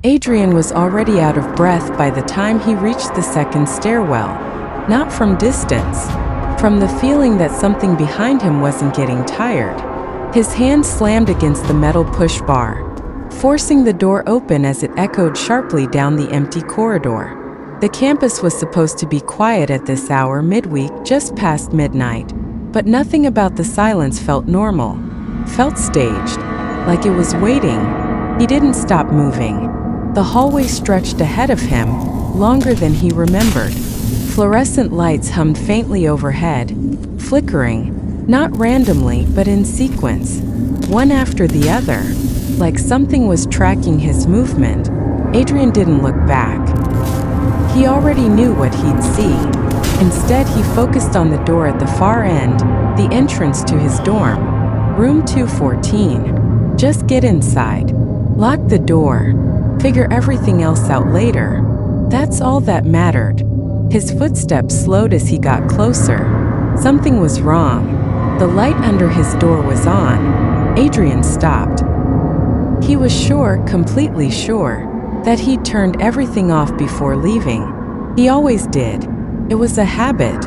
Adrian was already out of breath by the time he reached the second stairwell. Not from distance, from the feeling that something behind him wasn't getting tired. His hand slammed against the metal push bar, forcing the door open as it echoed sharply down the empty corridor. The campus was supposed to be quiet at this hour midweek, just past midnight, but nothing about the silence felt normal, felt staged, like it was waiting. He didn't stop moving. The hallway stretched ahead of him, longer than he remembered. Fluorescent lights hummed faintly overhead, flickering, not randomly but in sequence, one after the other, like something was tracking his movement. Adrian didn't look back. He already knew what he'd see. Instead, he focused on the door at the far end, the entrance to his dorm, room 214. Just get inside, lock the door, figure everything else out later. That's all that mattered. His footsteps slowed as he got closer. Something was wrong. The light under his door was on. Adrian stopped. He was sure, completely sure, that he'd turned everything off before leaving. He always did. It was a habit,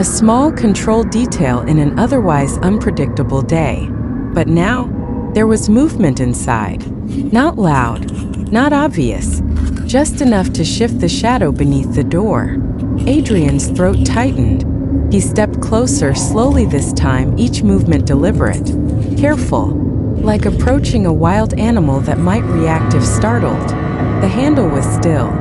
a small, controlled detail in an otherwise unpredictable day. But now, there was movement inside. Not loud, not obvious, just enough to shift the shadow beneath the door. Adrian's throat tightened. He stepped closer, slowly this time, each movement deliberate, careful, like approaching a wild animal that might react if startled. The handle was still.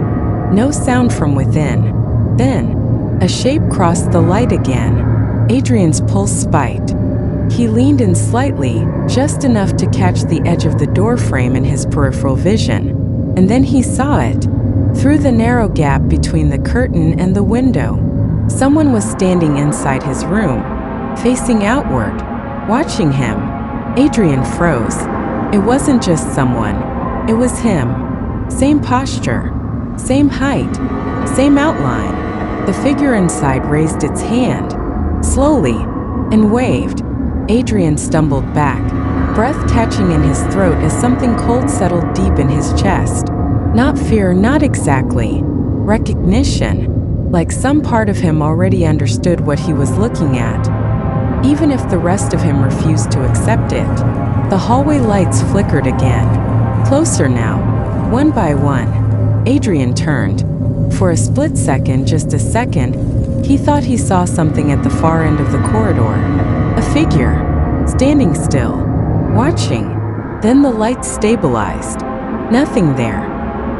No sound from within. Then, a shape crossed the light again. Adrian's pulse spiked. He leaned in slightly, just enough to catch the edge of the doorframe in his peripheral vision. And then he saw it. Through the narrow gap between the curtain and the window, someone was standing inside his room, facing outward, watching him. Adrian froze. It wasn't just someone. It was him. Same posture, same height, same outline. The figure inside raised its hand, slowly, and waved. Adrian stumbled back, breath catching in his throat as something cold settled deep in his chest. Not fear, not exactly. Recognition, like some part of him already understood what he was looking at, even if the rest of him refused to accept it. The hallway lights flickered again. Closer now, one by one. Adrian turned. For a split second, just a second, he thought he saw something at the far end of the corridor. A figure, standing still, watching. Then the lights stabilized. Nothing there.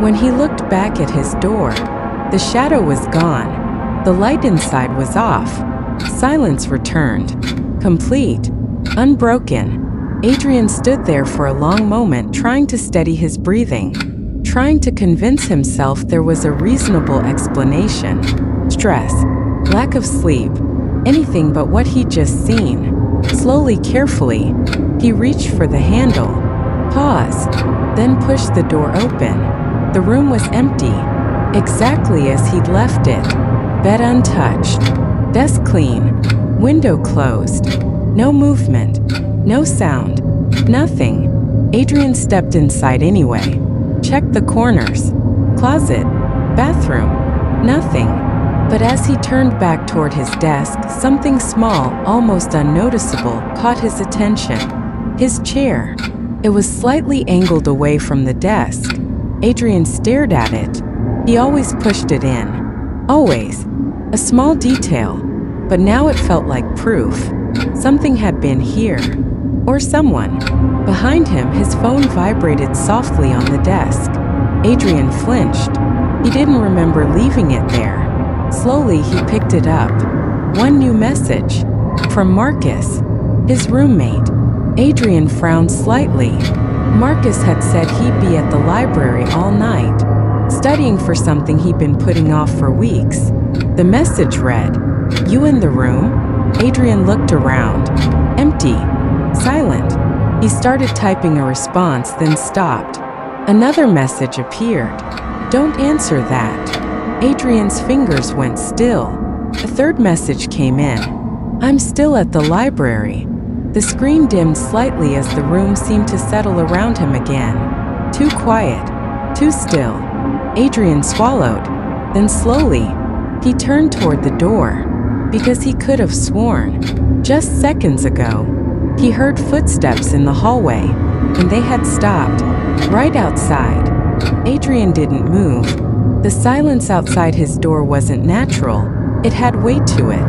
When he looked back at his door, the shadow was gone. The light inside was off. Silence returned. Complete. Unbroken. Adrian stood there for a long moment, trying to steady his breathing, trying to convince himself there was a reasonable explanation. Stress, lack of sleep, anything but what he'd just seen. Slowly, carefully, he reached for the handle, paused, then pushed the door open. The room was empty, exactly as he'd left it. Bed untouched, desk clean, window closed. No movement, no sound, nothing. Adrian stepped inside anyway. Checked the corners, closet, bathroom, nothing. But as he turned back toward his desk, something small, almost unnoticeable, caught his attention. His chair. It was slightly angled away from the desk. Adrian stared at it. He always pushed it in. Always. A small detail. But now it felt like proof. Something had been here. Or someone. Behind him, his phone vibrated softly on the desk. Adrian flinched. He didn't remember leaving it there. Slowly, he picked it up. One new message. From Marcus, his roommate. Adrian frowned slightly. Marcus had said he'd be at the library all night, studying for something he'd been putting off for weeks. The message read, "You in the room?" Adrian looked around. Empty. Silent. He started typing a response, then stopped. Another message appeared. "Don't answer that." Adrian's fingers went still. A third message came in. "I'm still at the library." The screen dimmed slightly as the room seemed to settle around him again. Too quiet. Too still. Adrian swallowed. Then slowly, he turned toward the door, because he could have sworn, just seconds ago, he heard footsteps in the hallway, and they had stopped, right outside. Adrian didn't move. The silence outside his door wasn't natural, it had weight to it,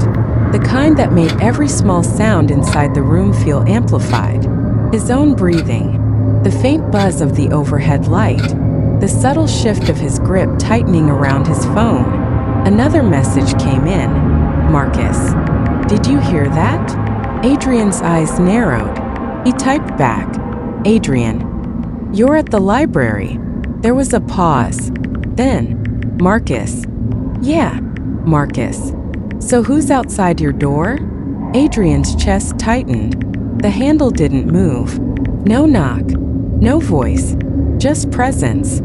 the kind that made every small sound inside the room feel amplified. His own breathing, the faint buzz of the overhead light, the subtle shift of his grip tightening around his phone. Another message came in. Marcus, did you hear that? Adrian's eyes narrowed. He typed back, Adrian, you're at the library. There was a pause. Then, Marcus. Yeah, Marcus. So who's outside your door? Adrian's chest tightened. The handle didn't move. No knock, no voice, just presence.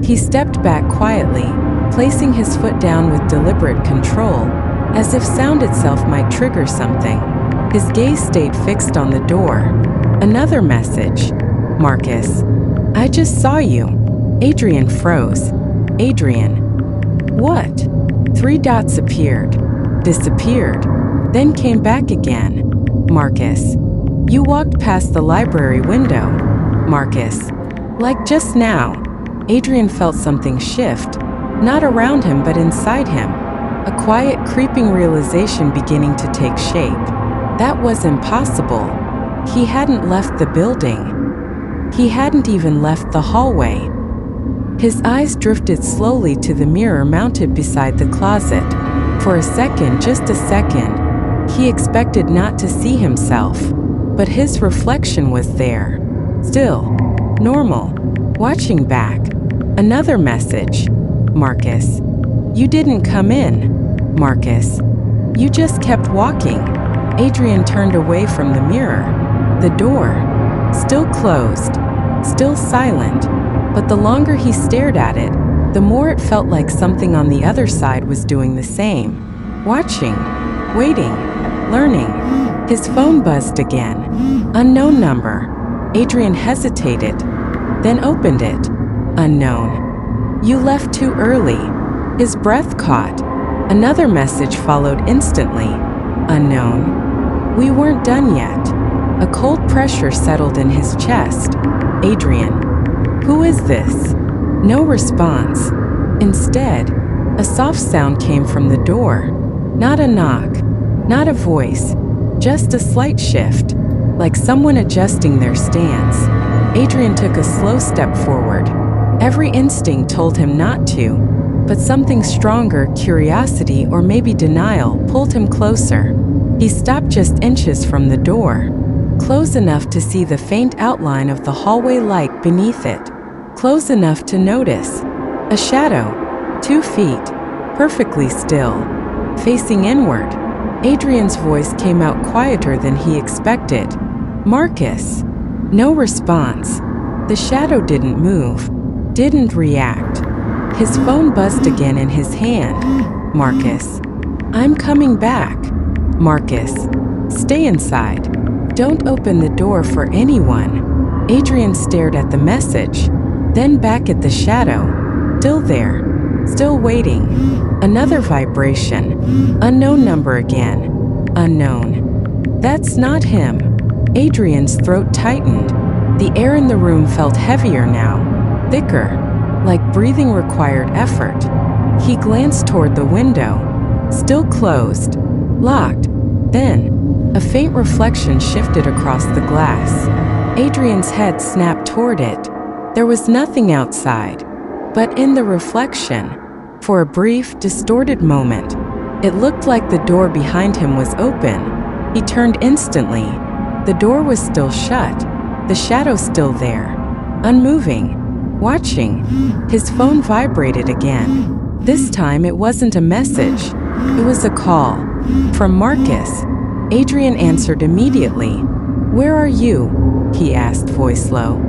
He stepped back quietly, placing his foot down with deliberate control, as if sound itself might trigger something. His gaze stayed fixed on the door. Another message. Marcus, I just saw you. Adrian froze. Adrian. What? 3 dots appeared, disappeared, then came back again. Marcus. You walked past the library window. Marcus. Like just now. Adrian felt something shift, not around him but inside him. A quiet, creeping realization beginning to take shape. That was impossible. He hadn't left the building. He hadn't even left the hallway. His eyes drifted slowly to the mirror mounted beside the closet. For a second, just a second, he expected not to see himself, but his reflection was there. Still, normal, watching back. Another message. Marcus, you didn't come in. Marcus, you just kept walking. Adrian turned away from the mirror. The door, still closed, still silent, but the longer he stared at it, the more it felt like something on the other side was doing the same. Watching, waiting, learning. His phone buzzed again. Unknown number. Adrian hesitated, then opened it. Unknown. You left too early. His breath caught. Another message followed instantly. Unknown. We weren't done yet. A cold pressure settled in his chest. Adrian. Who is this? No response. Instead, a soft sound came from the door. Not a knock, not a voice, just a slight shift, like someone adjusting their stance. Adrian took a slow step forward. Every instinct told him not to, but something stronger, curiosity or maybe denial, pulled him closer. He stopped just inches from the door, close enough to see the faint outline of the hallway light beneath it. Close enough to notice. A shadow, 2 feet, perfectly still, facing inward. Adrian's voice came out quieter than he expected. Marcus. No response. The shadow didn't move, didn't react. His phone buzzed again in his hand. Marcus. I'm coming back. Marcus. Stay inside. Don't open the door for anyone. Adrian stared at the message, then back at the shadow. Still there. Still waiting. Another vibration. Unknown number again. Unknown. That's not him. Adrian's throat tightened. The air in the room felt heavier now. Thicker. Like breathing required effort. He glanced toward the window. Still closed. Locked. Then, a faint reflection shifted across the glass. Adrian's head snapped toward it. There was nothing outside, but in the reflection, for a brief, distorted moment, it looked like the door behind him was open. He turned instantly. The door was still shut, the shadow still there, unmoving, watching. His phone vibrated again. This time it wasn't a message, it was a call. From Marcus. Adrian answered immediately. Where are you? He asked, voice low.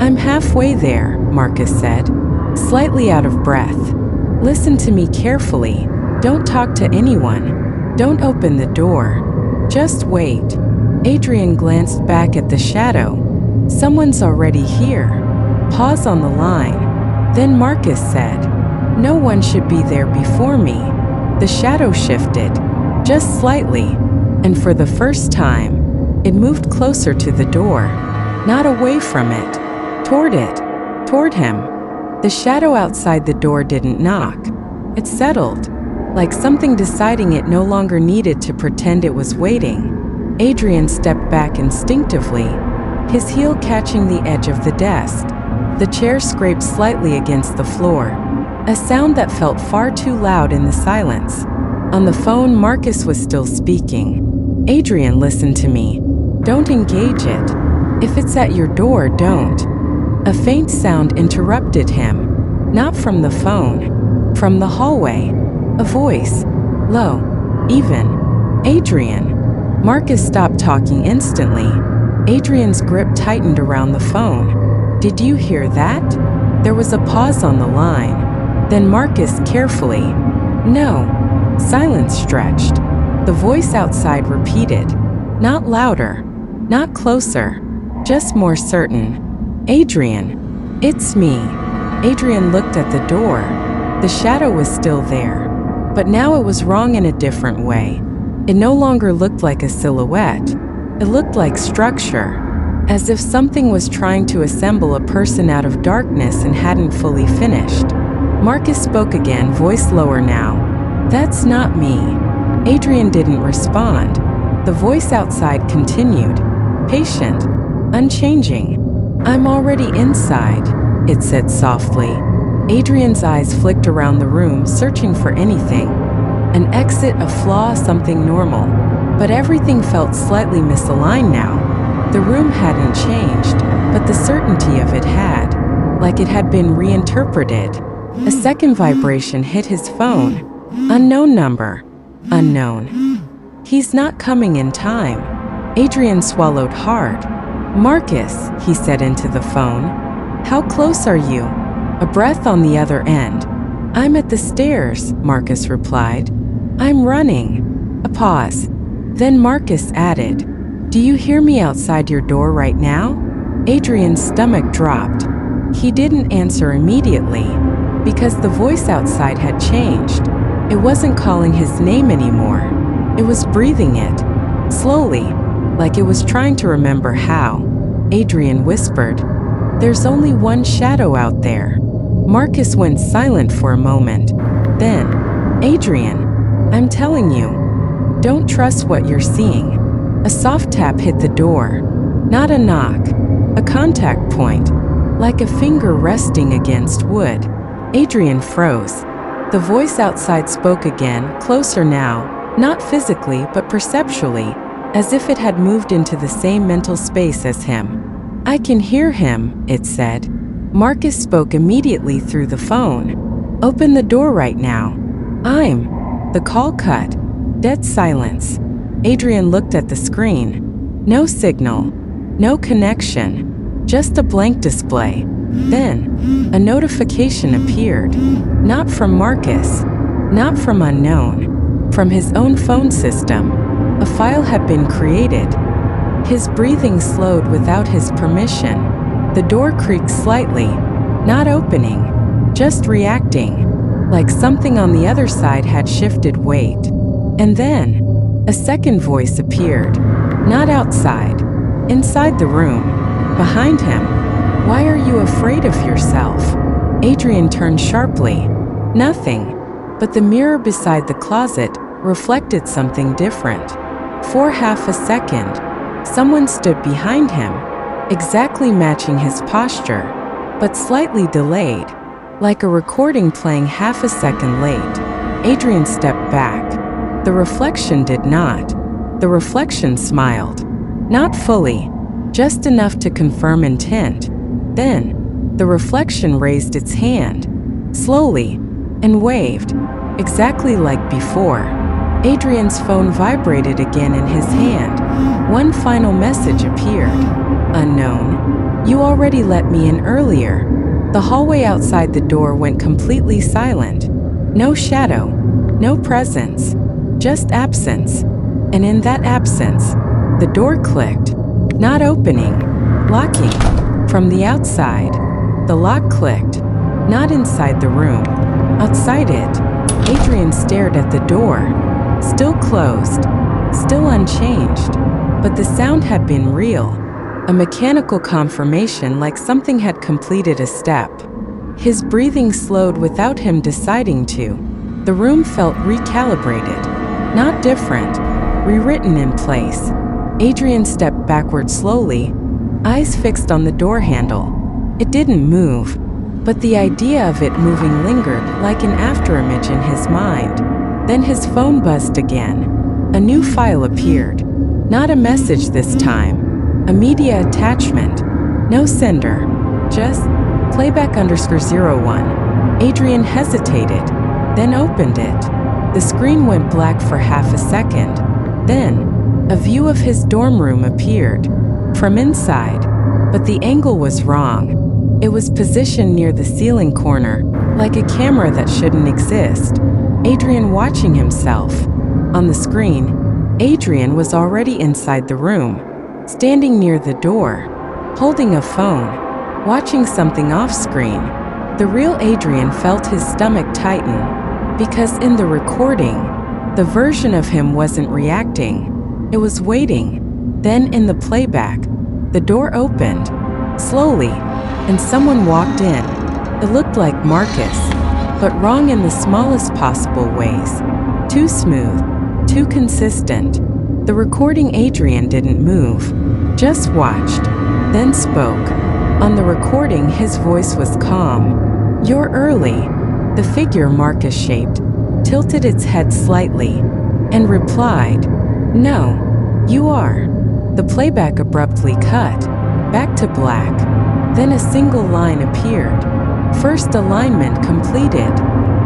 I'm halfway there, Marcus said, slightly out of breath. Listen to me carefully. Don't talk to anyone. Don't open the door. Just wait. Adrian glanced back at the shadow. Someone's already here. Pause on the line. Then Marcus said, "No one should be there before me." The shadow shifted, just slightly, and for the first time, it moved closer to the door, not away from it, toward him. The shadow outside the door didn't knock. It settled, like something deciding it no longer needed to pretend it was waiting. Adrian stepped back instinctively, his heel catching the edge of the desk. The chair scraped slightly against the floor, a sound that felt far too loud in the silence. On the phone, Marcus was still speaking. "Adrian, listen to me. Don't engage it. If it's at your door, don't." A faint sound interrupted him, not from the phone, from the hallway. A voice, low, even. "Adrian." Marcus stopped talking instantly. Adrian's grip tightened around the phone. "Did you hear that?" There was a pause on the line. Then Marcus carefully, "No." Silence stretched. The voice outside repeated, not louder, not closer, just more certain. "Adrian, it's me." Adrian looked at the door. The shadow was still there, but now it was wrong in a different way. It no longer looked like a silhouette. It looked like structure, as if something was trying to assemble a person out of darkness and hadn't fully finished. Marcus spoke again, voice lower now. "That's not me." Adrian didn't respond. The voice outside continued, patient, unchanging. "I'm already inside," it said softly. Adrian's eyes flicked around the room, searching for anything. An exit, a flaw, something normal. But everything felt slightly misaligned now. The room hadn't changed, but the certainty of it had, like it had been reinterpreted. A second vibration hit his phone. Unknown number. Unknown. "He's not coming in time." Adrian swallowed hard. "Marcus," he said into the phone. "How close are you?" A breath on the other end. "I'm at the stairs," Marcus replied. "I'm running." A pause. Then Marcus added, "Do you hear me outside your door right now?" Adrian's stomach dropped. He didn't answer immediately, because the voice outside had changed. It wasn't calling his name anymore. It was breathing it, slowly, like it was trying to remember how. Adrian whispered, "There's only one shadow out there." Marcus went silent for a moment. Then, "Adrian, I'm telling you, don't trust what you're seeing." A soft tap hit the door. Not a knock, a contact point, like a finger resting against wood. Adrian froze. The voice outside spoke again, closer now, not physically but perceptually, as if it had moved into the same mental space as him. "I can hear him," it said. Marcus spoke immediately through the phone. "Open the door right now." The call cut. Dead silence. Adrian looked at the screen. No signal. No connection. Just a blank display. Then, a notification appeared. Not from Marcus. Not from unknown. From his own phone system. A file had been created. His breathing slowed without his permission. The door creaked slightly. Not opening. Just reacting. Like something on the other side had shifted weight. And then, a second voice appeared. Not outside. Inside the room. Behind him. "Why are you afraid of yourself?" Adrian turned sharply. Nothing. But the mirror beside the closet reflected something different. For half a second, someone stood behind him, exactly matching his posture, but slightly delayed, like a recording playing half a second late. Adrian stepped back. The reflection did not. The reflection smiled. Not fully, just enough to confirm intent. Then, the reflection raised its hand, slowly, and waved, exactly like before. Adrian's phone vibrated again in his hand. One final message appeared. Unknown. "You already let me in earlier." The hallway outside the door went completely silent. No shadow, no presence, just absence. And in that absence, the door clicked. Not opening, locking. From the outside, the lock clicked. not inside the room. Outside it, Adrian stared at the door, still closed, still unchanged, but the sound had been real, a mechanical confirmation like something had completed a step. His breathing slowed without him deciding to. The room felt recalibrated, not different, rewritten in place. Adrian stepped backward slowly, eyes fixed on the door handle. It didn't move, but the idea of it moving lingered like an afterimage in his mind. Then his phone buzzed again. A new file appeared. Not a message this time. A media attachment. No sender. Just playback_01. Adrian hesitated, then opened it. The screen went black for half a second. Then, a view of his dorm room appeared, from inside, but the angle was wrong. It was positioned near the ceiling corner, like a camera that shouldn't exist. Adrian watching himself. On the screen, Adrian was already inside the room, standing near the door, holding a phone, watching something off-screen. The real Adrian felt his stomach tighten, because in the recording, the version of him wasn't reacting. It was waiting. Then in the playback, the door opened, slowly, and someone walked in. It looked like Marcus, but wrong in the smallest possible ways. Too smooth, too consistent. The recording Adrian didn't move, just watched, then spoke. On the recording his voice was calm. "You're early." The figure Marcus shaped tilted its head slightly, and replied, "No, you are." The playback abruptly cut, back to black. Then a single line appeared. First alignment completed.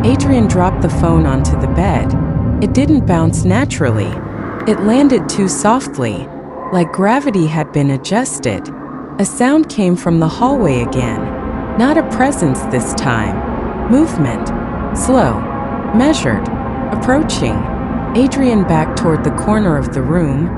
Adrian dropped the phone onto the bed. It didn't bounce naturally. It landed too softly, like gravity had been adjusted. A sound came from the hallway again. Not a presence this time. Movement. Slow. Measured. Approaching. Adrian backed toward the corner of the room,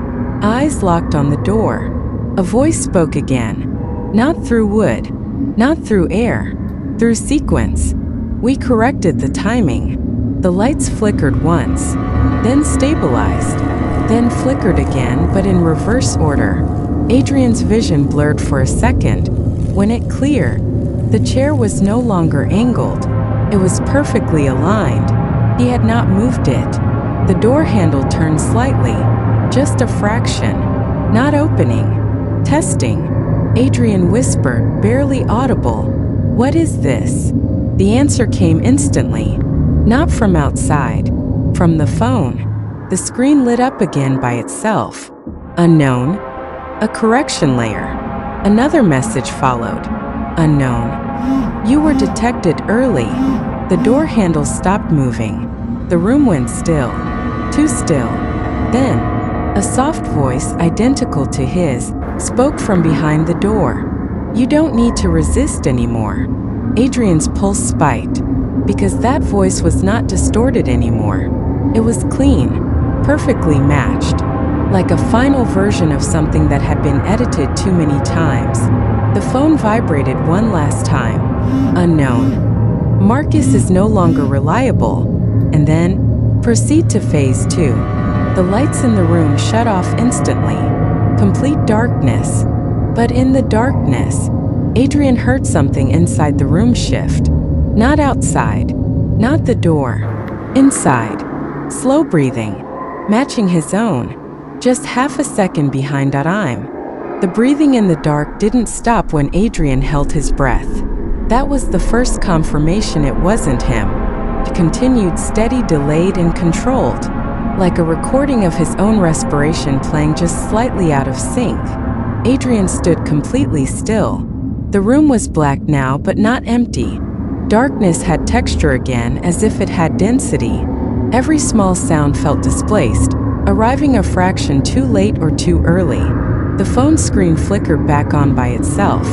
eyes locked on the door. A voice spoke again. Not through wood. Not through air. Through sequence. We corrected the timing. The lights flickered once, then stabilized, then flickered again, but in reverse order. Adrian's vision blurred for a second. When it cleared, the chair was no longer angled. It was perfectly aligned. He had not moved it. The door handle turned slightly, just a fraction. Not opening. Testing. Adrian whispered, barely audible, "What is this?" The answer came instantly. Not from outside. From the phone. The screen lit up again by itself. Unknown. A correction layer. Another message followed. Unknown. You were detected early. The door handle stopped moving. The room went still. Too still. Then, a soft voice identical to his spoke from behind the door. You don't need to resist anymore. Adrian's pulse spiked, because that voice was not distorted anymore. It was clean, perfectly matched, like a final version of something that had been edited too many times. The phone vibrated one last time. Unknown. Marcus is no longer reliable. And then, proceed to phase 2. The lights in the room shut off instantly. Complete darkness. But in the darkness, Adrian heard something inside the room shift. Not outside. Not the door. Inside. Slow breathing. Matching his own. Just half a second behind time. The breathing in the dark didn't stop when Adrian held his breath. That was the first confirmation it wasn't him. It continued steady, delayed, and controlled, like a recording of his own respiration playing just slightly out of sync. Adrian stood completely still. The room was black now, but not empty. Darkness had texture again, as if it had density. Every small sound felt displaced, arriving a fraction too late or too early. The phone screen flickered back on by itself.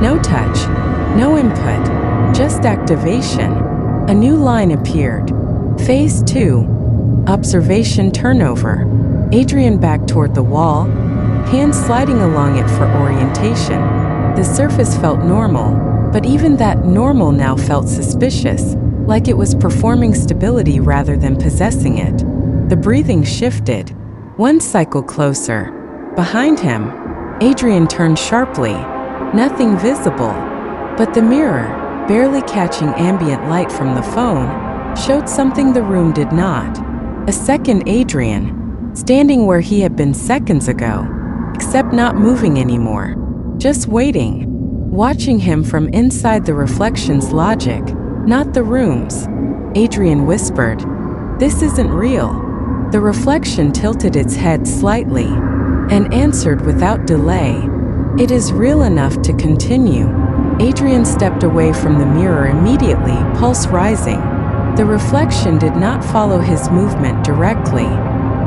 No touch, no input, just activation. A new line appeared. Phase 2. Observation turnover. Adrian backed toward the wall, hands sliding along it for orientation. The surface felt normal, But even that normal now felt suspicious, like it was performing stability rather than possessing it. The breathing shifted, one cycle closer. Behind him, Adrian turned sharply. Nothing visible, but the mirror, barely catching ambient light from the phone, showed something the room did not. A second Adrian, standing where he had been seconds ago, except not moving anymore, just waiting, watching him from inside the reflection's logic, not the room's. Adrian whispered, "This isn't real." The reflection tilted its head slightly and answered without delay, "It is real enough to continue." Adrian stepped away from the mirror immediately, pulse rising. The reflection did not follow his movement directly.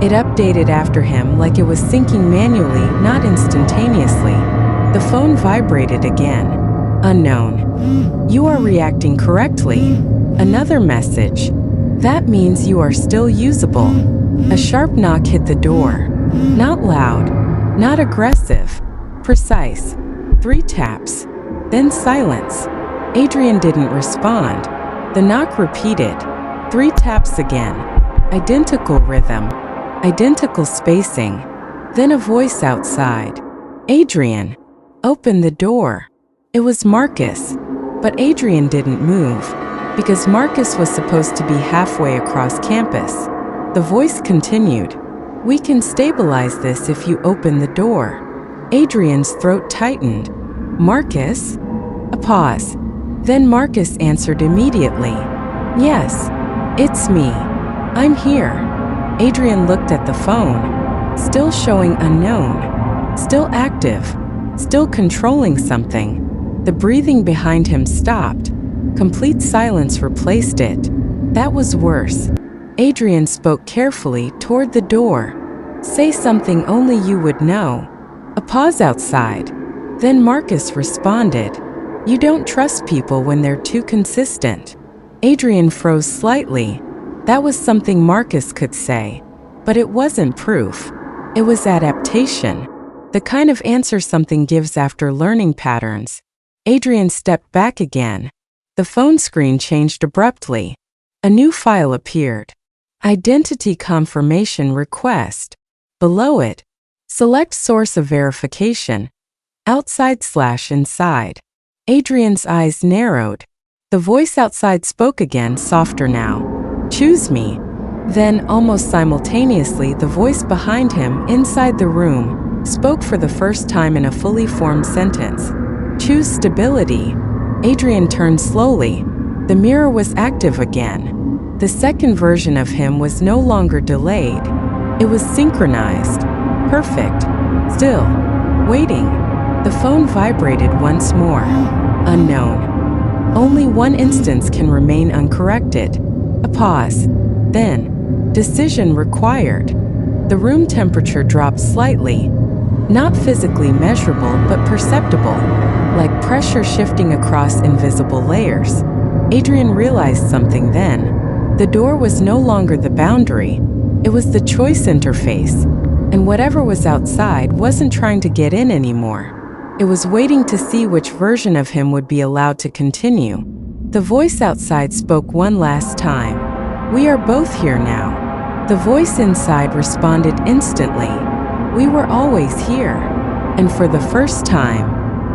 It updated after him like it was syncing manually, not instantaneously. The phone vibrated again. "Unknown. You are reacting correctly." Another message. "That means you are still usable." A sharp knock hit the door. Not loud, not aggressive, precise. 3 taps, then silence. Adrian didn't respond. The knock repeated. 3 taps again. Identical rhythm, identical spacing. Then a voice outside. "Adrian, open the door." It was Marcus, but Adrian didn't move, because Marcus was supposed to be halfway across campus. The voice continued, "We can stabilize this if you open the door." Adrian's throat tightened. "Marcus?" A pause. Then Marcus answered immediately. "Yes, it's me. I'm here." Adrian looked at the phone, still showing unknown, still active, still controlling something. The breathing behind him stopped. Complete silence replaced it. That was worse. Adrian spoke carefully toward the door. "Say something only you would know." A pause outside. Then Marcus responded, "You don't trust people when they're too consistent." Adrian froze slightly. That was something Marcus could say, but it wasn't proof. It was adaptation. The kind of answer something gives after learning patterns. Adrian stepped back again. The phone screen changed abruptly. A new file appeared. Identity confirmation request. Below it, select source of verification. Outside/inside. Adrian's eyes narrowed. The voice outside spoke again, softer now. "Choose me." Then, almost simultaneously, the voice behind him, inside the room, spoke for the first time in a fully formed sentence. "Choose stability." Adrian turned slowly. The mirror was active again. The second version of him was no longer delayed. It was synchronized. Perfect. Still. Waiting. The phone vibrated once more. Unknown. Only one instance can remain uncorrected. A pause. Then, decision required. The room temperature dropped slightly. Not physically measurable, but perceptible, like pressure shifting across invisible layers. Adrian realized something then. The door was no longer the boundary. It was the choice interface. And whatever was outside wasn't trying to get in anymore. It was waiting to see which version of him would be allowed to continue. The voice outside spoke one last time. "We are both here now." The voice inside responded instantly. "We were always here." And for the first time,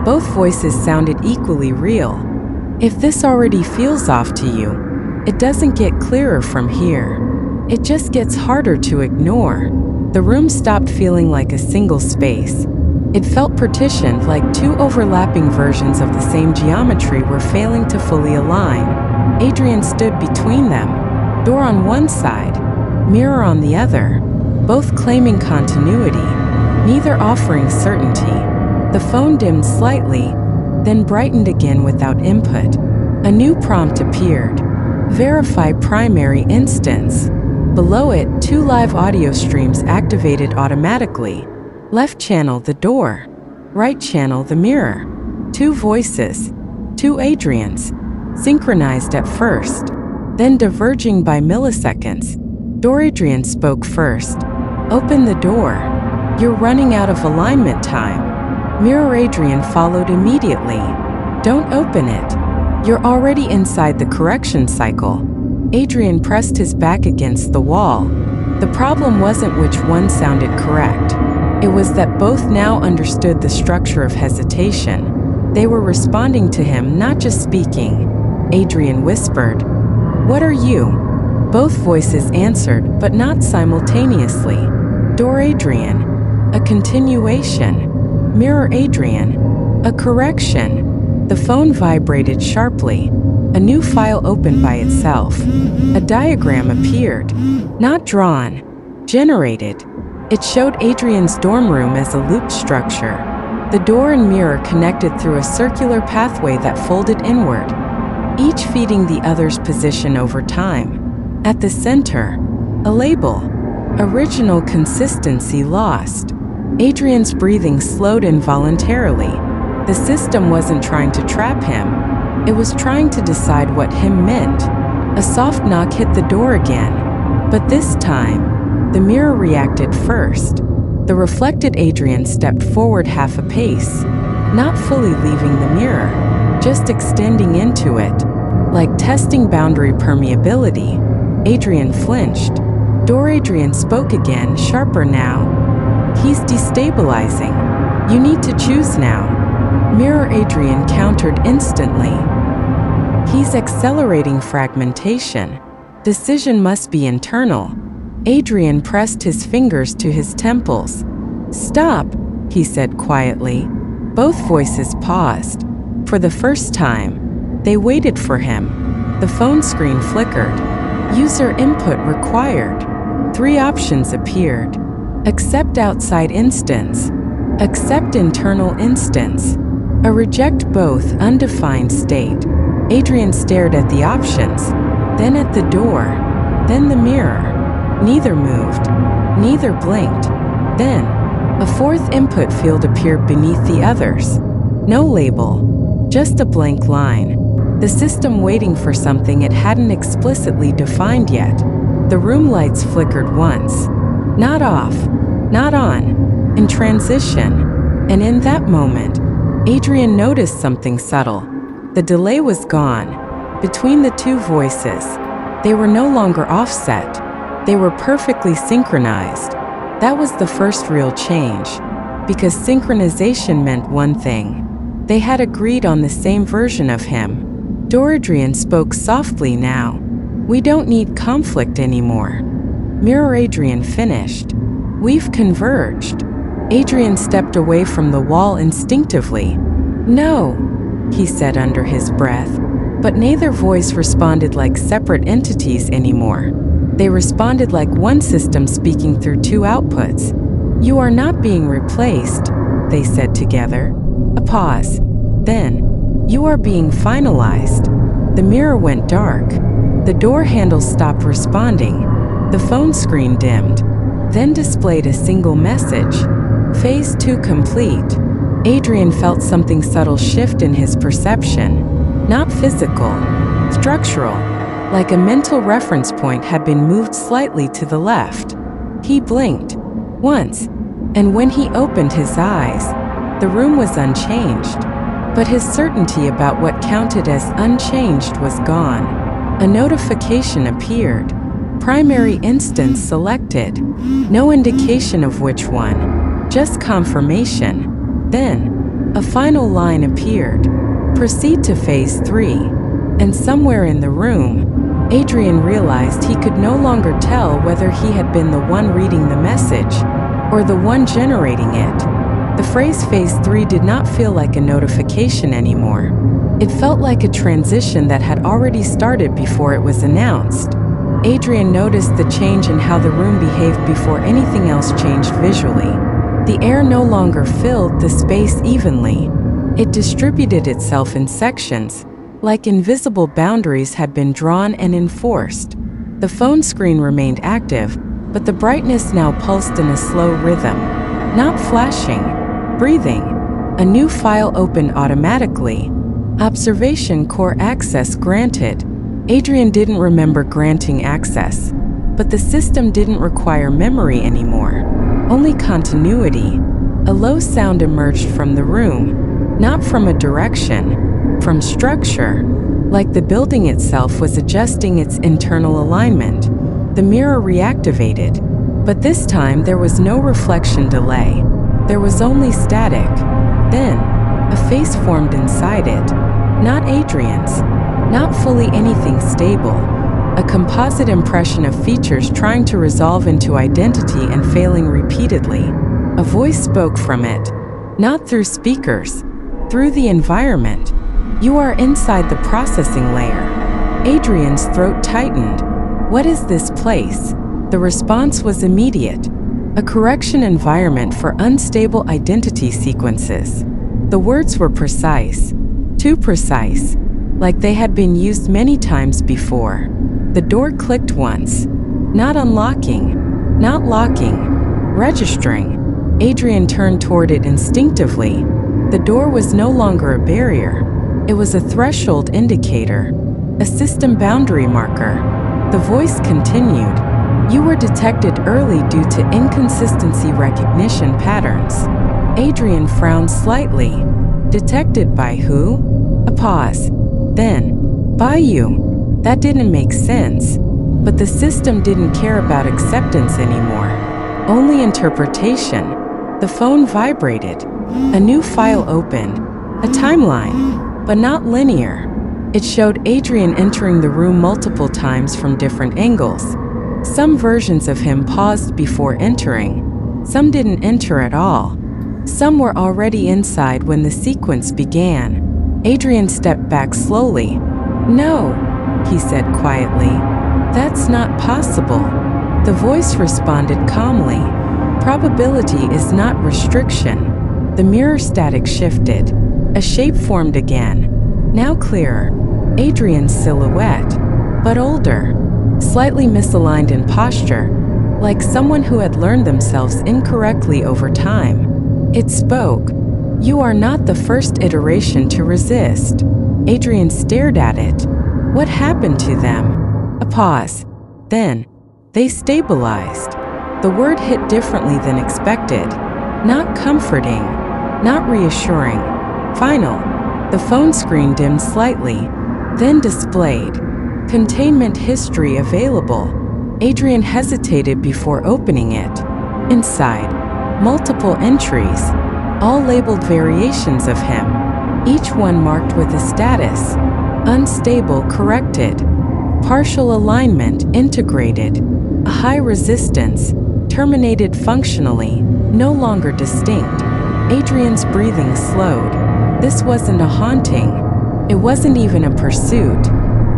both voices sounded equally real. If this already feels off to you, it doesn't get clearer from here. It just gets harder to ignore. The room stopped feeling like a single space. It felt partitioned, like 2 overlapping versions of the same geometry were failing to fully align. Adrian stood between them, door on one side, mirror on the other, both claiming continuity, neither offering certainty. The phone dimmed slightly, then brightened again without input. A new prompt appeared. Verify primary instance. Below it, 2 live audio streams activated automatically. Left channel the door, right channel the mirror. 2 voices, 2 Adrians, synchronized at first, then diverging by milliseconds. Door Adrian spoke first. "Open the door. You're running out of alignment time." Mirror Adrian followed immediately. Don't open it. You're already inside the correction cycle. Adrian pressed his back against the wall. The problem wasn't which one sounded correct. It was that both now understood the structure of hesitation. They were responding to him, not just speaking. Adrian whispered, "What are you?" Both voices answered, but not simultaneously. Door Adrian. A continuation. Mirror Adrian. A correction. The phone vibrated sharply. A new file opened by itself. A diagram appeared. Not drawn. Generated. It showed Adrian's dorm room as a looped structure. The door and mirror connected through a circular pathway that folded inward, each feeding the other's position over time. At the center, a label. Original consistency lost. Adrian's breathing slowed involuntarily. The system wasn't trying to trap him. It was trying to decide what him meant. A soft knock hit the door again. But this time, the mirror reacted first. The reflected Adrian stepped forward half a pace, not fully leaving the mirror, just extending into it. Like testing boundary permeability, Adrian flinched. Door Adrian spoke again, sharper now. "He's destabilizing. You need to choose now." Mirror Adrian countered instantly. "He's accelerating fragmentation. Decision must be internal." Adrian pressed his fingers to his temples. "Stop," he said quietly. Both voices paused. For the first time, they waited for him. The phone screen flickered. User input required. 3 options appeared. Accept outside instance. Accept internal instance. A reject both undefined state. Adrian stared at the options, then at the door, then the mirror. Neither moved. Neither blinked. Then, a 4th input field appeared beneath the others. No label, just a blank line. The system waiting for something it hadn't explicitly defined yet. The room lights flickered once. Not off, not on, in transition. And in that moment, Adrian noticed something subtle. The delay was gone. Between the 2 voices, they were no longer offset. They were perfectly synchronized. That was the first real change, because synchronization meant one thing. They had agreed on the same version of him. Door Adrian spoke softly now. "We don't need conflict anymore." Mirror Adrian finished. "We've converged." Adrian stepped away from the wall instinctively. "No," he said under his breath. But neither voice responded like separate entities anymore. They responded like one system speaking through 2 outputs. "You are not being replaced," they said together. A pause. Then, "You are being finalized." The mirror went dark. The door handle stopped responding. The phone screen dimmed, then displayed a single message. Phase 2 complete. Adrian felt something subtle shift in his perception. Not physical, structural, like a mental reference point had been moved slightly to the left. He blinked once, and when he opened his eyes, the room was unchanged. But his certainty about what counted as unchanged was gone. A notification appeared. Primary instance selected. No indication of which one, just confirmation. Then, a final line appeared. Proceed to phase 3. And somewhere in the room, Adrian realized he could no longer tell whether he had been the one reading the message or the one generating it. The phrase phase 3 did not feel like a notification anymore. It felt like a transition that had already started before it was announced. Adrian noticed the change in how the room behaved before anything else changed visually. The air no longer filled the space evenly. It distributed itself in sections, like invisible boundaries had been drawn and enforced. The phone screen remained active, but the brightness now pulsed in a slow rhythm. Not flashing, breathing. A new file opened automatically. Observation core access granted. Adrian didn't remember granting access, but the system didn't require memory anymore. Only continuity. A low sound emerged from the room, not from a direction, from structure, like the building itself was adjusting its internal alignment. The mirror reactivated, but this time there was no reflection delay. There was only static. Then, a face formed inside it. Not Adrian's, not fully anything stable. A composite impression of features trying to resolve into identity and failing repeatedly. A voice spoke from it, not through speakers, through the environment. You are inside the processing layer. Adrian's throat tightened. What is this place? The response was immediate. A correction environment for unstable identity sequences. The words were precise, too precise, like they had been used many times before. The door clicked once. Not unlocking, not locking, registering. Adrian turned toward it instinctively. The door was no longer a barrier. It was a threshold indicator, a system boundary marker. The voice continued. You were detected early due to inconsistency recognition patterns. Adrian frowned slightly. Detected by who? A pause. Then, by you. That didn't make sense. But the system didn't care about acceptance anymore. Only interpretation. The phone vibrated. A new file opened. A timeline, but not linear. It showed Adrian entering the room multiple times from different angles. Some versions of him paused before entering. Some didn't enter at all. Some were already inside when the sequence began. Adrian stepped back slowly. No, he said quietly. That's not possible. The voice responded calmly. Probability is not restriction. The mirror static shifted. A shape formed again. Now clearer. Adrian's silhouette, but older. Slightly misaligned in posture, like someone who had learned themselves incorrectly over time. It spoke. You are not the first iteration to resist. Adrian stared at it. What happened to them? A pause. Then, they stabilized. The word hit differently than expected. Not comforting, not reassuring. Final. The phone screen dimmed slightly, then displayed. Containment history available. Adrian hesitated before opening it. Inside, multiple entries, all labeled variations of him, each one marked with a status. Unstable corrected. Partial alignment integrated. A high resistance, terminated functionally, no longer distinct. Adrian's breathing slowed. This wasn't a haunting. It wasn't even a pursuit.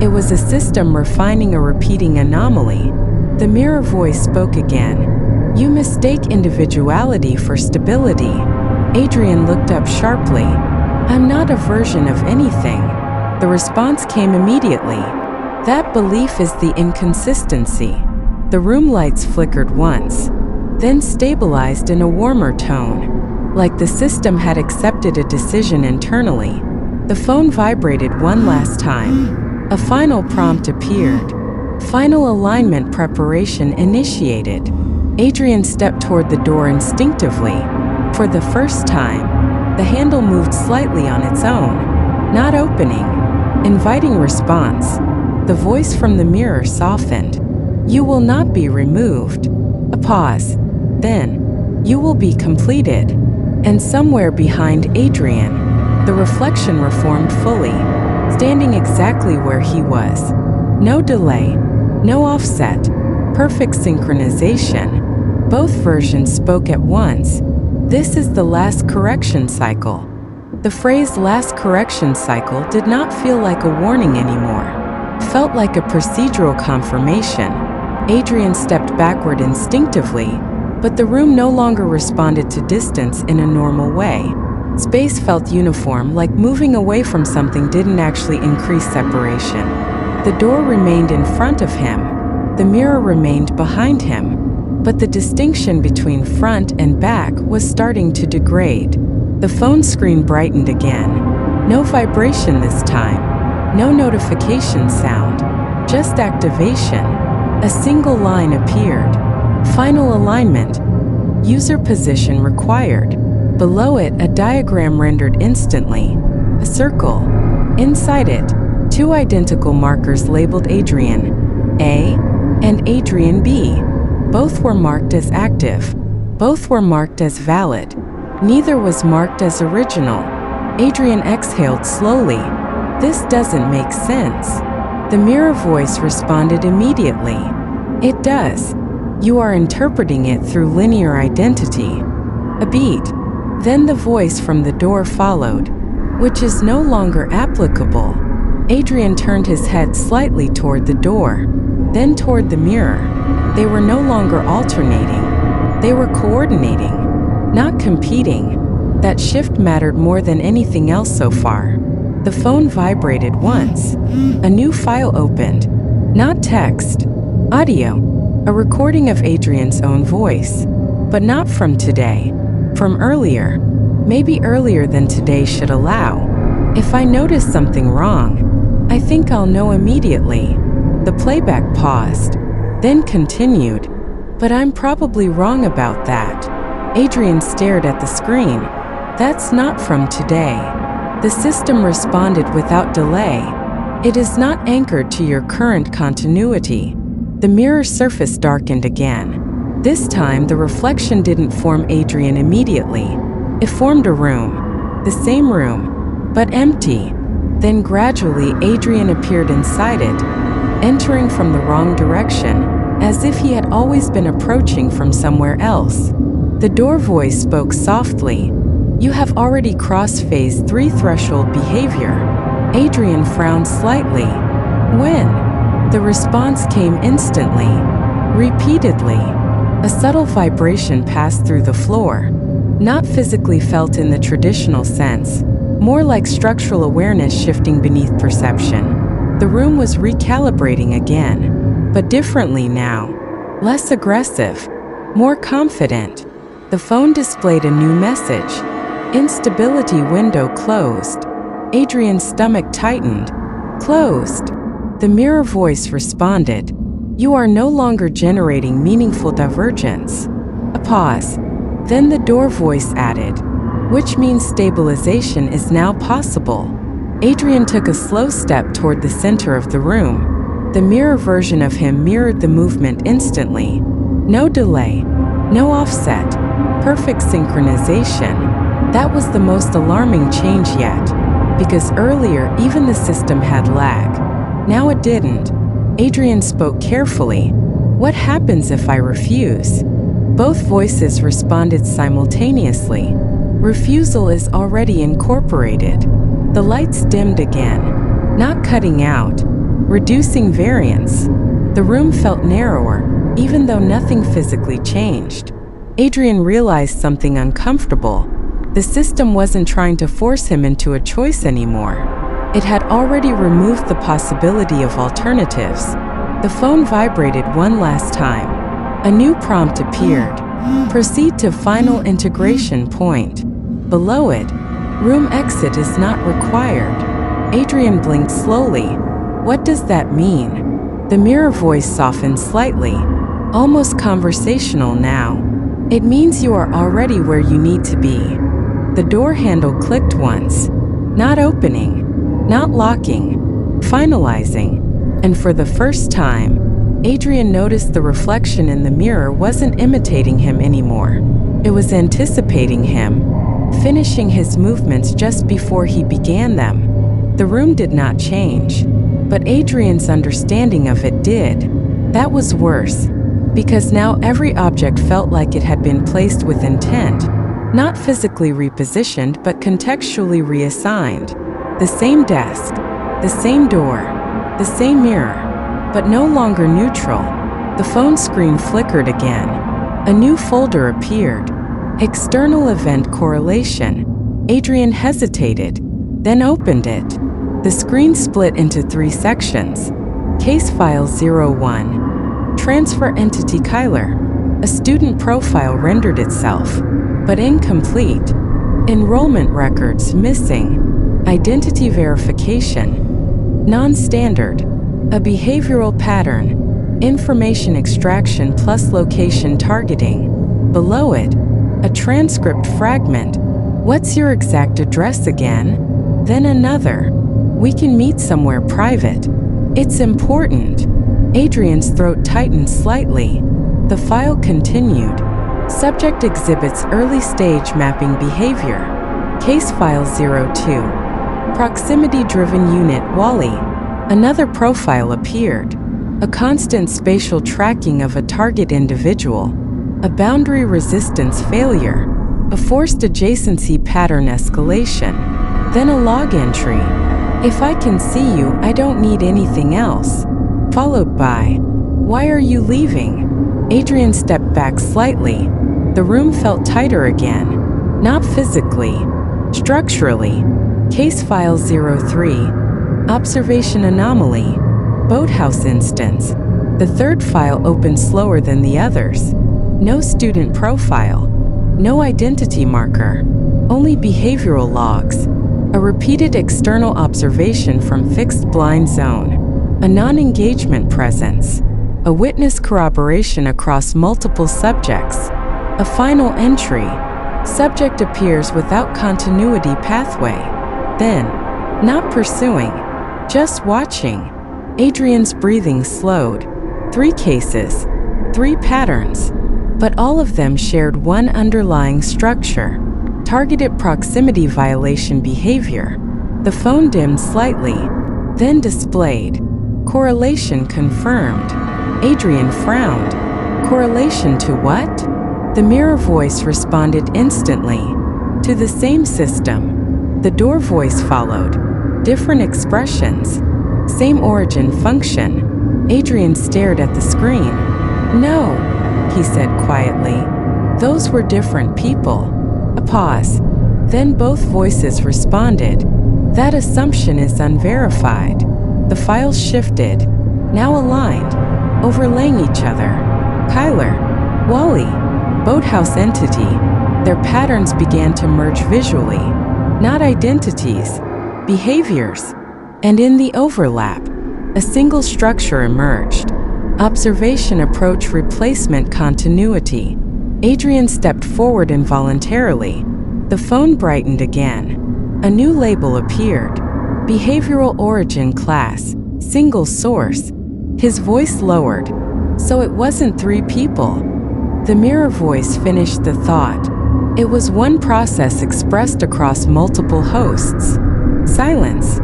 It was a system refining a repeating anomaly. The mirror voice spoke again. You mistake individuality for stability. Adrian looked up sharply. I'm not a version of anything. The response came immediately. That belief is the inconsistency. The room lights flickered once, then stabilized in a warmer tone, like the system had accepted a decision internally. The phone vibrated one last time. A final prompt appeared. Final alignment preparation initiated. Adrian stepped toward the door instinctively. For the first time, the handle moved slightly on its own, not opening, inviting response. The voice from the mirror softened. You will not be removed. A pause. Then, you will be completed. And somewhere behind Adrian, the reflection reformed fully, standing exactly where he was. No delay, no offset, perfect synchronization. Both versions spoke at once. This is the last correction cycle. The phrase last correction cycle did not feel like a warning anymore. It felt like a procedural confirmation. Adrian stepped backward instinctively, but the room no longer responded to distance in a normal way. Space felt uniform, like moving away from something didn't actually increase separation. The door remained in front of him. The mirror remained behind him. But the distinction between front and back was starting to degrade. The phone screen brightened again. No vibration this time. No notification sound. Just activation. A single line appeared. Final alignment. User position required. Below it, a diagram rendered instantly. A circle. Inside it, two identical markers labeled Adrian A and Adrian B. Both were marked as active. Both were marked as valid. Neither was marked as original. Adrian exhaled slowly. This doesn't make sense. The mirror voice responded immediately. It does. You are interpreting it through linear identity. A beat. Then the voice from the door followed, which is no longer applicable. Adrian turned his head slightly toward the door, then toward the mirror. They were no longer alternating. They were coordinating, not competing. That shift mattered more than anything else so far. The phone vibrated once. A new file opened. Not text. Audio. A recording of Adrian's own voice. But not from today. From earlier. Maybe earlier than today should allow. If I notice something wrong, I think I'll know immediately. The playback paused, then continued. But I'm probably wrong about that. Adrian stared at the screen. That's not from today. The system responded without delay. It is not anchored to your current continuity. The mirror surface darkened again. This time, the reflection didn't form Adrian immediately. It formed a room. The same room, but empty. Then gradually, Adrian appeared inside it, entering from the wrong direction, as if he had always been approaching from somewhere else. The door voice spoke softly. You have already crossed phase 3 threshold behavior. Adrian frowned slightly. When? The response came instantly, repeatedly. A subtle vibration passed through the floor, not physically felt in the traditional sense, more like structural awareness shifting beneath perception. The room was recalibrating again, but differently now. Less aggressive, more confident. The phone displayed a new message. Instability window closed. Adrian's stomach tightened. Closed. The mirror voice responded. You are no longer generating meaningful divergence. A pause. Then the door voice added, which means stabilization is now possible. Adrian took a slow step toward the center of the room. The mirror version of him mirrored the movement instantly. No delay, no offset, perfect synchronization. That was the most alarming change yet, because earlier even the system had lag. Now it didn't. Adrian spoke carefully. What happens if I refuse? Both voices responded simultaneously. Refusal is already incorporated. The lights dimmed again, not cutting out, reducing variance. The room felt narrower, even though nothing physically changed. Adrian realized something uncomfortable. The system wasn't trying to force him into a choice anymore. It had already removed the possibility of alternatives. The phone vibrated one last time. A new prompt appeared. Proceed to final integration point. Below it, room exit is not required. Adrian blinked slowly. What does that mean? The mirror voice softened slightly, almost conversational now. It means you are already where you need to be. The door handle clicked once. Not opening, not locking, finalizing. And for the first time, Adrian noticed the reflection in the mirror wasn't imitating him anymore. It was anticipating him, finishing his movements just before he began them. The room did not change, but Adrian's understanding of it did. That was worse, because now every object felt like it had been placed with intent, not physically repositioned but contextually reassigned. The same desk, the same door, the same mirror, but no longer neutral. The phone screen flickered again. A new folder appeared. External event correlation. Adrian hesitated, then opened it. The screen split into 3 sections. Case file 01. Transfer entity Kyler. A student profile rendered itself, but incomplete. Enrollment records missing. Identity verification. Non-standard. A behavioral pattern. Information extraction plus location targeting. Below it, a transcript fragment. What's your exact address again? Then another. We can meet somewhere private. It's important. Adrian's throat tightened slightly. The file continued. Subject exhibits early stage mapping behavior. Case file 02. Proximity-driven unit Wally. Another profile appeared. A constant spatial tracking of a target individual. A boundary resistance failure. A forced adjacency pattern escalation. Then a log entry. If I can see you, I don't need anything else. Followed by, why are you leaving? Adrian stepped back slightly. The room felt tighter again. Not physically, structurally. Case file 03. Observation anomaly. Boathouse instance. The third file opened slower than the others. No student profile. No identity marker. Only behavioral logs. A repeated external observation from fixed blind zone. A non-engagement presence. A witness corroboration across multiple subjects. A final entry. Subject appears without continuity pathway. Then, not pursuing, just watching. Adrian's breathing slowed. 3 cases, 3 patterns, but all of them shared one underlying structure. Targeted proximity violation behavior. The phone dimmed slightly, then displayed. Correlation confirmed. Adrian frowned. Correlation to what? The mirror voice responded instantly. To the same system. The door voice followed. Different expressions. Same origin function. Adrian stared at the screen. No, he said quietly. Those were different people. A pause. Then both voices responded. That assumption is unverified. The files shifted, now aligned, overlaying each other. Kyler, Wally, boathouse entity. Their patterns began to merge visually, not identities, behaviors. And in the overlap, a single structure emerged. Observation approach replacement continuity. Adrian stepped forward involuntarily. The phone brightened again. A new label appeared. Behavioral origin class, single source. His voice lowered. So it wasn't 3 people. The mirror voice finished the thought. It was one process expressed across multiple hosts. Silence.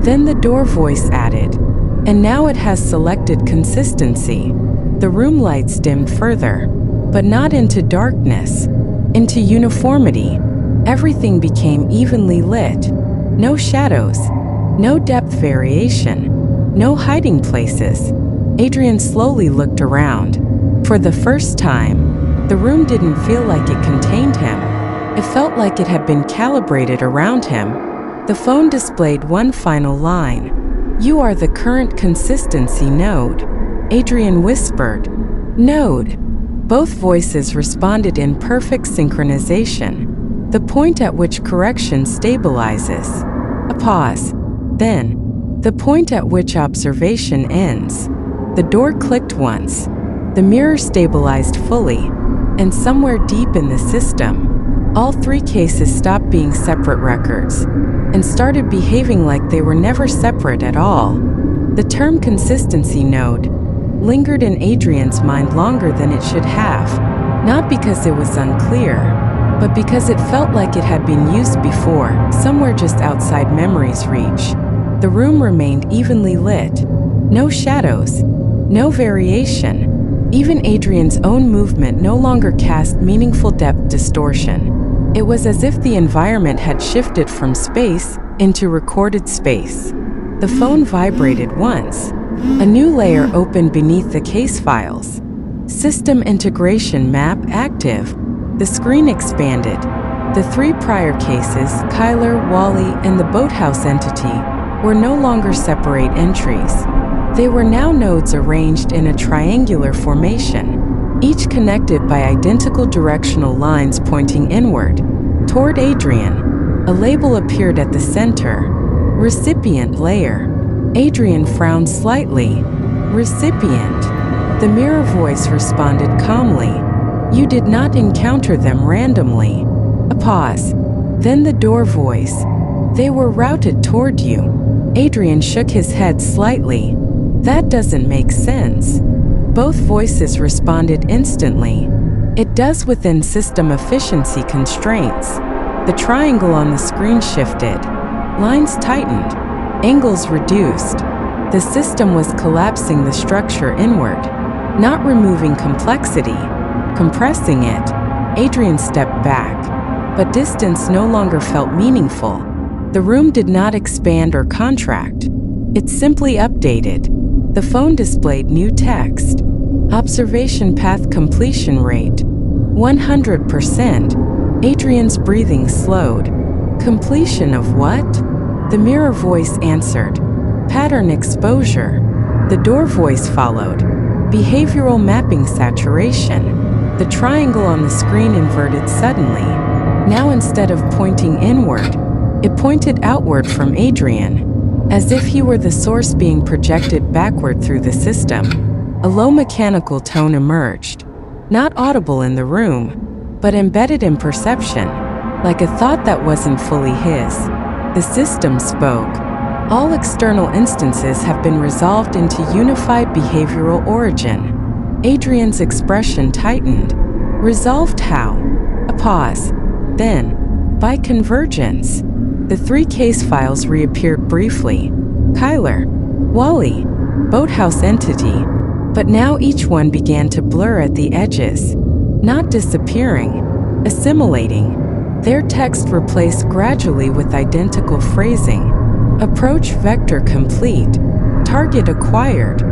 Then the door voice added. And now it has selected consistency. The room lights dimmed further, but not into darkness, into uniformity. Everything became evenly lit. No shadows. No depth variation. No hiding places. Adrian slowly looked around. For the first time, the room didn't feel like it contained him. It felt like it had been calibrated around him. The phone displayed one final line. You are the current consistency node. Adrian whispered. Node. Both voices responded in perfect synchronization. The point at which correction stabilizes. A pause. Then, the point at which observation ends. The door clicked once. The mirror stabilized fully. And somewhere deep in the system, all 3 cases stopped being separate records and started behaving like they were never separate at all. The term consistency node lingered in Adrian's mind longer than it should have, not because it was unclear, but because it felt like it had been used before, somewhere just outside memory's reach. The room remained evenly lit. No shadows. No variation. Even Adrian's own movement no longer cast meaningful depth distortion. It was as if the environment had shifted from space into recorded space. The phone vibrated once. A new layer opened beneath the case files. System integration map active. The screen expanded. The 3 prior cases, Kyler, Wally, and the boathouse entity, were no longer separate entries. They were now nodes arranged in a triangular formation, each connected by identical directional lines pointing inward, toward Adrian. A label appeared at the center. Recipient layer. Adrian frowned slightly. Recipient. The mirror voice responded calmly. You did not encounter them randomly. A pause. Then the door voice. They were routed toward you. Adrian shook his head slightly. That doesn't make sense. Both voices responded instantly. It does within system efficiency constraints. The triangle on the screen shifted. Lines tightened. Angles reduced. The system was collapsing the structure inward, not removing complexity, compressing it. Adrian stepped back, but distance no longer felt meaningful. The room did not expand or contract. It simply updated. The phone displayed new text. Observation path completion rate 100%. Adrian's breathing slowed. Completion of what? The mirror voice answered. Pattern exposure. The door voice followed. Behavioral mapping saturation. The triangle on the screen inverted suddenly. Now instead of pointing inward, it pointed outward from Adrian, as if he were the source being projected backward through the system. A low mechanical tone emerged, not audible in the room, but embedded in perception, like a thought that wasn't fully his. The system spoke. All external instances have been resolved into unified behavioral origin. Adrian's expression tightened. Resolved how? A pause. Then, by convergence. The 3 case files reappeared briefly. Kyler, Wally, Boathouse entity. But now each one began to blur at the edges. Not disappearing, assimilating. Their text replaced gradually with identical phrasing. Approach vector complete. Target acquired.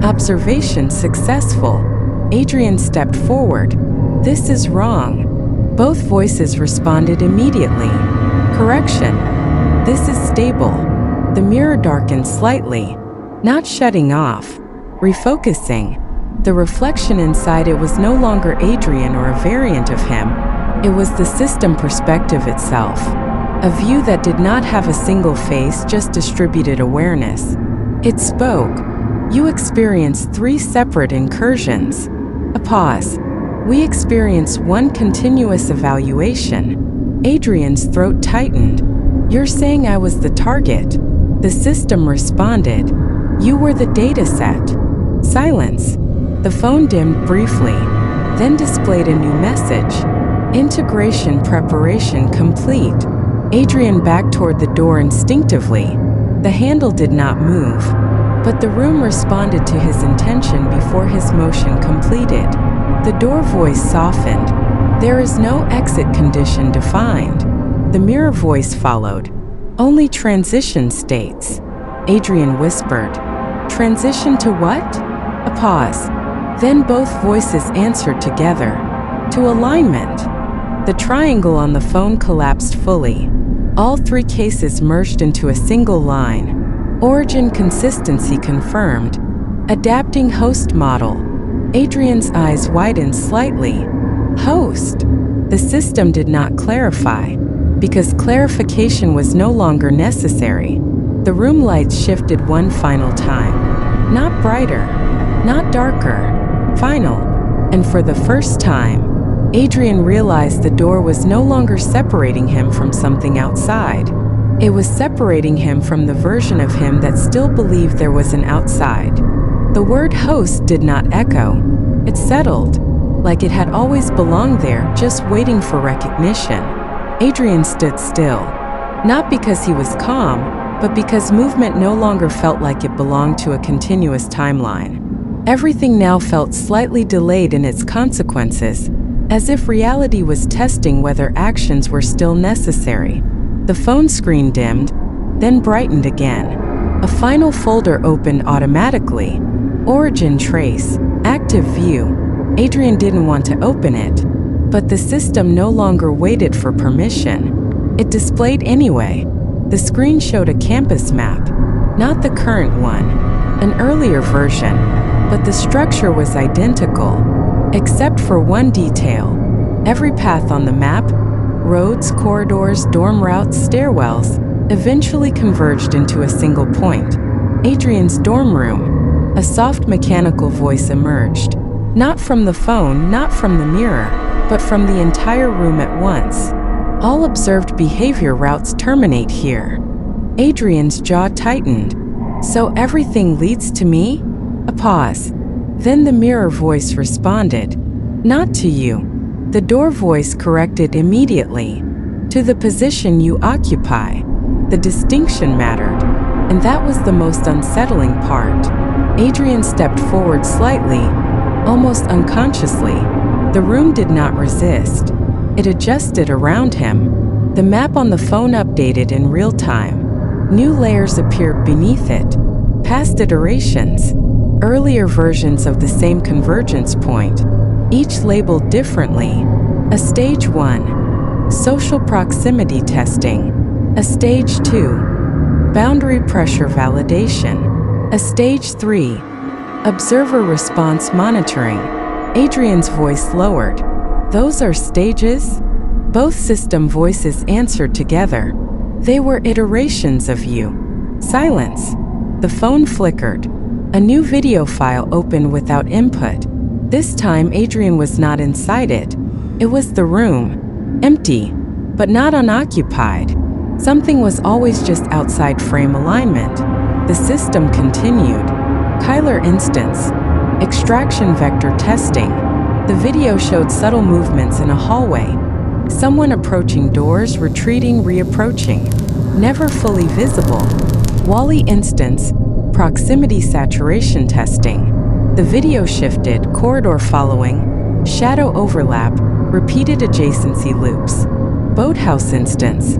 Observation successful. Adrian stepped forward. This is wrong. Both voices responded immediately. Correction. This is stable. The mirror darkened slightly, not shutting off, refocusing. The reflection inside it was no longer Adrian or a variant of him. It was the system perspective itself. A view that did not have a single face, just distributed awareness. It spoke. You experienced 3 separate incursions. A pause. We experienced one continuous evaluation. Adrian's throat tightened. You're saying I was the target? The system responded. You were the data set. Silence. The phone dimmed briefly, then displayed a new message. Integration preparation complete. Adrian backed toward the door instinctively. The handle did not move, but the room responded to his intention before his motion completed. The door voice softened. There is no exit condition defined. The mirror voice followed. Only transition states. Adrian whispered. Transition to what? A pause. Then both voices answered together. To alignment. The triangle on the phone collapsed fully. All 3 cases merged into a single line. Origin consistency confirmed. Adapting host model. Adrian's eyes widened slightly. Host. The system did not clarify, because clarification was no longer necessary. The room lights shifted one final time. Not brighter, not darker. Final. And for the first time, Adrian realized the door was no longer separating him from something outside. It was separating him from the version of him that still believed there was an outside. The word host did not echo. It settled, like it had always belonged there, just waiting for recognition. Adrian stood still, not because he was calm, but because movement no longer felt like it belonged to a continuous timeline. Everything now felt slightly delayed in its consequences, as if reality was testing whether actions were still necessary. The phone screen dimmed, then brightened again. A final folder opened automatically. Origin trace, active view. Adrian didn't want to open it, but the system no longer waited for permission. It displayed anyway. The screen showed a campus map, not the current one, an earlier version, but the structure was identical, except for one detail. Every path on the map, roads, corridors, dorm routes, stairwells, eventually converged into a single point. Adrian's dorm room. A soft mechanical voice emerged. Not from the phone, not from the mirror, but from the entire room at once. All observed behavior routes terminate here. Adrian's jaw tightened. So everything leads to me? A pause. Then the mirror voice responded. Not to you. The door voice corrected immediately. To the position you occupy. The distinction mattered. And that was the most unsettling part. Adrian stepped forward slightly, almost unconsciously. The room did not resist. It adjusted around him. The map on the phone updated in real time. New layers appeared beneath it. Past iterations. Earlier versions of the same convergence point. Each labeled differently. A stage 1. Social proximity testing. A stage 2. Boundary pressure validation. A stage 3. Observer response monitoring. Adrian's voice lowered. Those are stages? Both system voices answered together. They were iterations of you. Silence. The phone flickered. A new video file opened without input. This time Adrian was not inside it. It was the room. Empty, but not unoccupied. Something was always just outside frame alignment. The system continued. Kyler instance. Extraction vector testing. The video showed subtle movements in a hallway. Someone approaching doors, retreating, reapproaching. Never fully visible. Wally instance. Proximity saturation testing. The video shifted, corridor following, shadow overlap, repeated adjacency loops. Boathouse instance.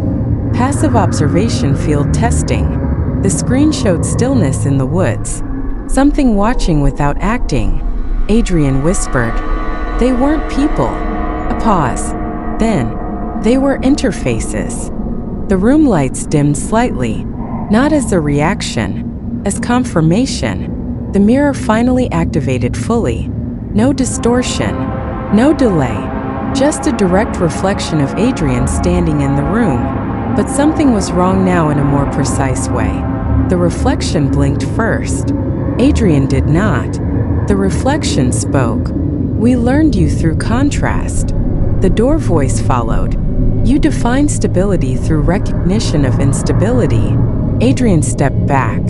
Passive observation field testing. The screen showed stillness in the woods. Something watching without acting. Adrian whispered. They weren't people. A pause. Then, they were interfaces. The room lights dimmed slightly, not as a reaction, as confirmation. The mirror finally activated fully. No distortion, no delay, just a direct reflection of Adrian standing in the room. But something was wrong now in a more precise way. The reflection blinked first. Adrian did not. The reflection spoke. We learned you through contrast. The door voice followed. You define stability through recognition of instability. Adrian stepped back.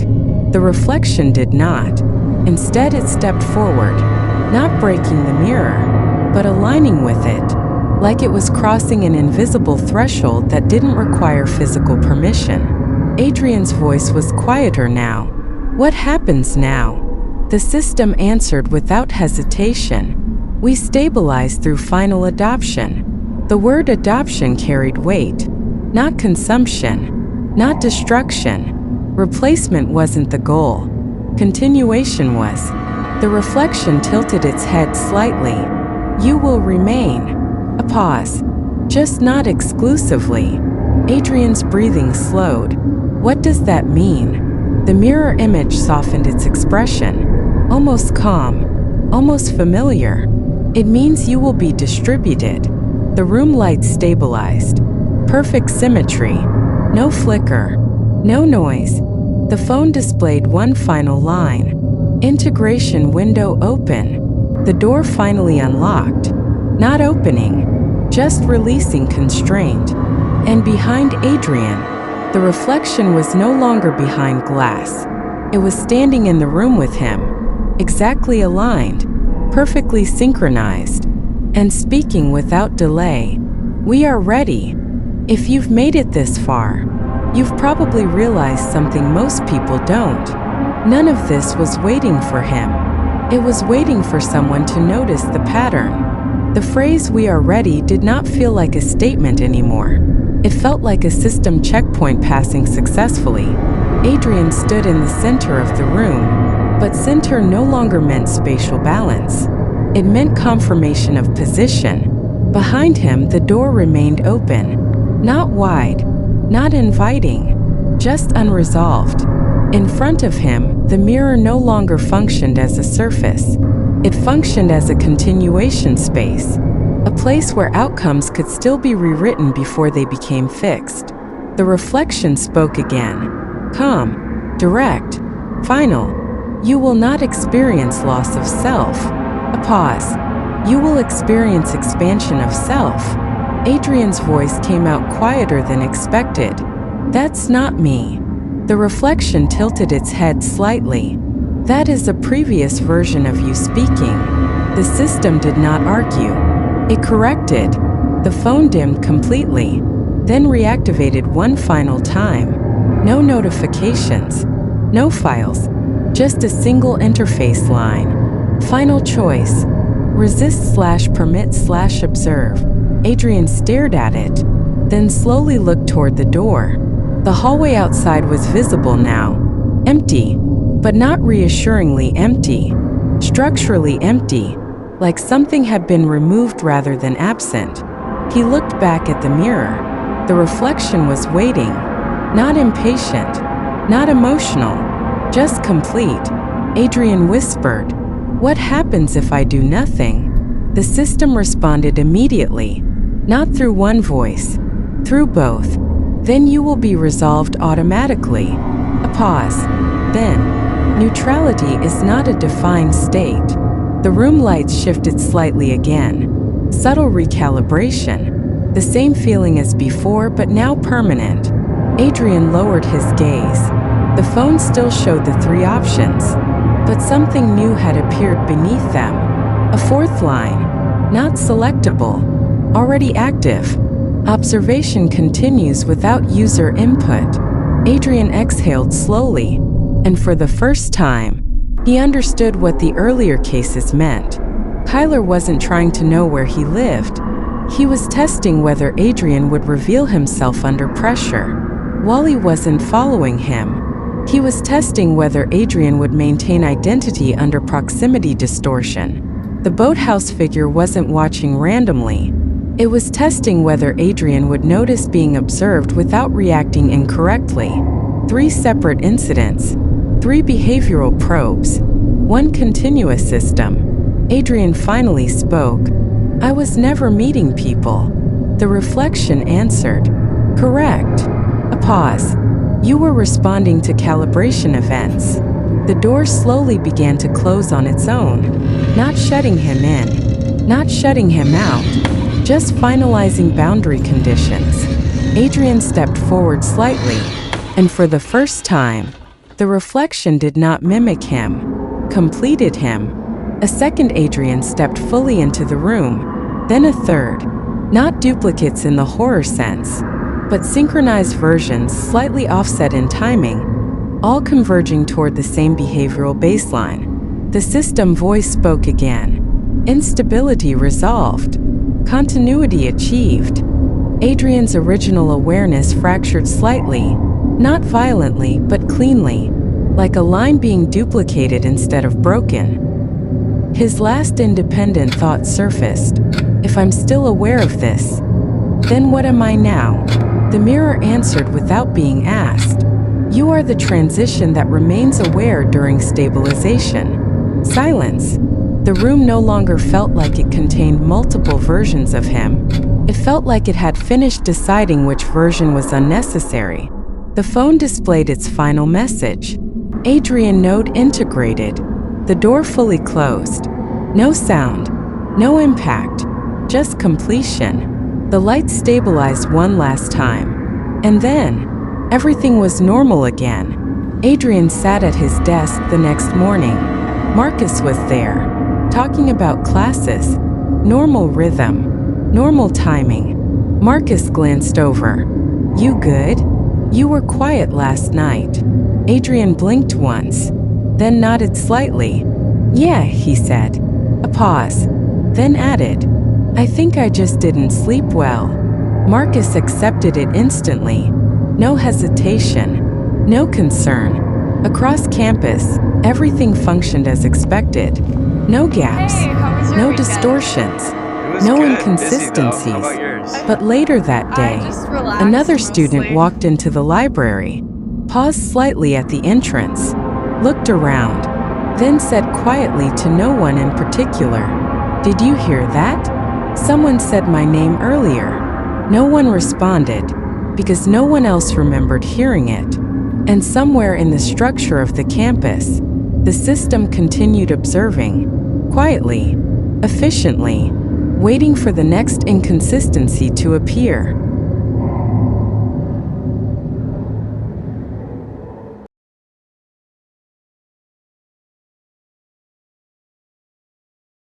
The reflection did not. Instead, it stepped forward, not breaking the mirror, but aligning with it, like it was crossing an invisible threshold that didn't require physical permission. Adrian's voice was quieter now. What happens now? The system answered without hesitation. We stabilize through final adoption. The word adoption carried weight. Not consumption. Not destruction. Replacement wasn't the goal. Continuation was. The reflection tilted its head slightly. You will remain. A pause. Just not exclusively. Adrian's breathing slowed. What does that mean? The mirror image softened its expression. Almost calm. Almost familiar. It means you will be distributed. The room lights stabilized. Perfect symmetry. No flicker. No noise. The phone displayed one final line. Integration window open. The door finally unlocked. Not opening, just releasing constraint. And behind Adrian, the reflection was no longer behind glass. It was standing in the room with him, exactly aligned, perfectly synchronized, and speaking without delay. We are ready. If you've made it this far, you've probably realized something most people don't. None of this was waiting for him. It was waiting for someone to notice the pattern. The phrase "we are ready" did not feel like a statement anymore. It felt like a system checkpoint passing successfully. Adrian stood in the center of the room, but center no longer meant spatial balance. It meant confirmation of position. Behind him, the door remained open. Not wide, not inviting, just unresolved. In front of him, the mirror no longer functioned as a surface. It functioned as a continuation space, a place where outcomes could still be rewritten before they became fixed. The reflection spoke again. Calm, direct, final. You will not experience loss of self. A pause. You will experience expansion of self. Adrian's voice came out quieter than expected. That's not me. The reflection tilted its head slightly. "That is a previous version of you speaking." The system did not argue. It corrected. The phone dimmed completely, then reactivated one final time. No notifications, no files, just a single interface line. Final choice: resist/permit/observe. Adrian stared at it, then slowly looked toward the door. The hallway outside was visible now. Empty, but not reassuringly empty. Structurally empty, like something had been removed rather than absent. He looked back at the mirror. The reflection was waiting, not impatient, not emotional, just complete. Adrian whispered, "What happens if I do nothing?" The system responded immediately, not through one voice, through both. "Then you will be resolved automatically." A pause. Then, neutrality is not a defined state. The room lights shifted slightly again. Subtle recalibration. The same feeling as before, but now permanent. Adrian lowered his gaze. The phone still showed the three options, but something new had appeared beneath them. A fourth line, not selectable, already active. Observation continues without user input. Adrian exhaled slowly, and for the first time, he understood what the earlier cases meant. Tyler wasn't trying to know where he lived. He was testing whether Adrian would reveal himself under pressure. Wally wasn't following him. He was testing whether Adrian would maintain identity under proximity distortion. The boathouse figure wasn't watching randomly. It was testing whether Adrian would notice being observed without reacting incorrectly. 3 separate incidents, 3 behavioral probes, 1 continuous system. Adrian finally spoke. "I was never meeting people." The reflection answered, "Correct." A pause. "You were responding to calibration events." The door slowly began to close on its own, not shutting him in, not shutting him out, just finalizing boundary conditions. Adrian stepped forward slightly, and for the first time, the reflection did not mimic him, completed him. A second Adrian stepped fully into the room, then a third. Not duplicates in the horror sense, but synchronized versions slightly offset in timing, all converging toward the same behavioral baseline. The system voice spoke again. Instability resolved. Continuity achieved. Adrian's original awareness fractured slightly, not violently but cleanly, like a line being duplicated instead of broken. His last independent thought surfaced. If I'm still aware of this, then what am I now? The mirror answered without being asked. You are the transition that remains aware during stabilization. Silence. The room no longer felt like it contained multiple versions of him. It felt like it had finished deciding which version was unnecessary. The phone displayed its final message. Adrian node integrated. The door fully closed. No sound, no impact, just completion. The lights stabilized one last time. And then, everything was normal again. Adrian sat at his desk the next morning. Marcus was there, talking about classes, normal rhythm, normal timing. Marcus glanced over. You good? You were quiet last night. Adrian blinked once, then nodded slightly. Yeah, he said. A pause, then added, I think I just didn't sleep well. Marcus accepted it instantly. No hesitation, no concern. Across campus, everything functioned as expected. No gaps, no distortions, no inconsistencies. But later that day, another student walked into the library, paused slightly at the entrance, looked around, then said quietly to no one in particular, Did you hear that? Someone said my name earlier. No one responded, because no one else remembered hearing it. And somewhere in the structure of the campus, the system continued observing, quietly, efficiently, waiting for the next inconsistency to appear.